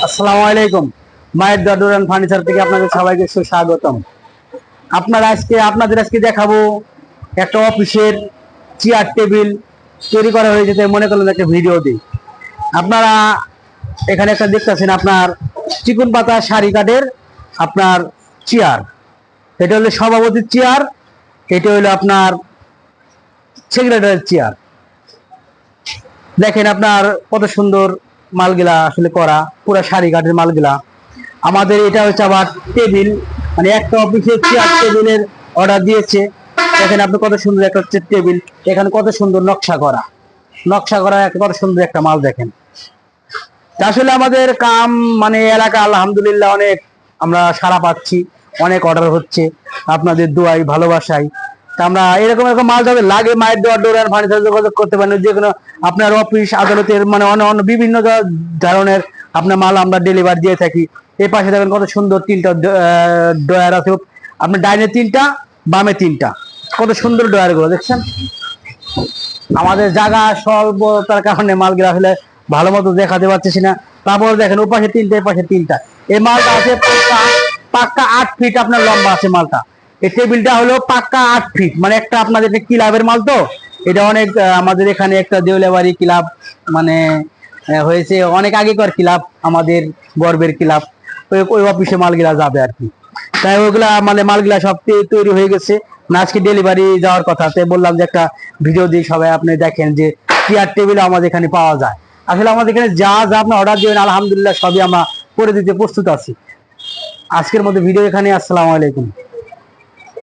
আসসালামু আলাইকুম। মায়ের ডোর এন্ড ফার্নিচার থেকে আপনাদের সবাইকে সুস্বাগতম। আপনাদের আজকে দেখাবো একটা অফিসের চেয়ার টেবিল তৈরি করা হয়েছে, তাই মনে করলেন একটা ভিডিও দিই। আপনারা এখানে একটা দেখতেছেন আপনার চিকন পাতা শাড়ি কাঠের আপনার চেয়ার। এটা হলো সভাপতির চেয়ার, এটা হলো আপনার সেক্রেটারির চেয়ার। দেখেন আপনার কত সুন্দর মালগুলা আসলে করা, পুরো শাড়ি কাঠের মালগুলা। আমাদের এটা হচ্ছে আবার টেবিল, মানে একটা অফিসের চেয়ার টেবিলের অর্ডার দিয়েছে। দেখেন আপনি কত সুন্দর একটা হচ্ছে টেবিল, এখানে কত সুন্দর নকশা করা কত সুন্দর একটা মাল। দেখেন আসলে আমাদের কাম মানে এলাকা আলহামদুলিল্লাহ অনেক আমরা সাড়া পাচ্ছি, অনেক অর্ডার হচ্ছে আপনাদের দোয়াই ভালোবাসাই। তা আমরা এরকম এরকম মাল যাবে লাগে মায়ের ডোর এন্ড ফার্নিচার যোগাযোগ করতে পারেন। যে কোনো আপনার অফিস আদালতের মানে অন্য বিভিন্ন ধরনের আপনার মাল আমরা ডেলিভারি দিয়ে থাকি। এই পাশে দেখেন কত সুন্দর তিনটা ড্রয়ার আছে, আপনার ডাইনে তিনটা, বামে তিনটা, কত সুন্দর ড্রয়ার গুলো দেখছেন। আমাদের জায়গা স্বল্পতার কারণে মালগুলো আসলে ভালো মতো দেখাতে পারতেছি না। তারপর দেখেন ও পাশে তিনটা, এই পাশে তিনটা। এই মালটা আছে পাক্কা 8 ফিট আপনার লম্বা আছে মালটা। এই টেবিলটা হলো পাক্কা 8 ফিট, মানে একটা আপনাদের ক্লাবের মাল তো। এটা অনেক আমাদের এখানে একটা দেউলিয়াবাড়ি ক্লাব মানে হয়েছে অনেক আগেকার ক্লাব, আমাদের গর্বের ক্লাব। ওই অফিসে মালগুলা যাবে আর কি। তাই ওইগুলা মানে মালগুলা সব তৈরি হয়ে গেছে, আজকে ডেলিভারি যাওয়ার কথা। তাই বললাম যে একটা ভিডিও দিয়ে সবাই আপনি দেখেন যে চেয়ার টেবিল আমাদের এখানে পাওয়া যায়। আসলে আমাদের এখানে যা যা আপনি অর্ডার দিবেন আলহামদুলিল্লাহ সবই আমরা করে দিতে প্রস্তুত আছি। আজকের মধ্যে ভিডিও এখানে। আসসালামু আলাইকুম।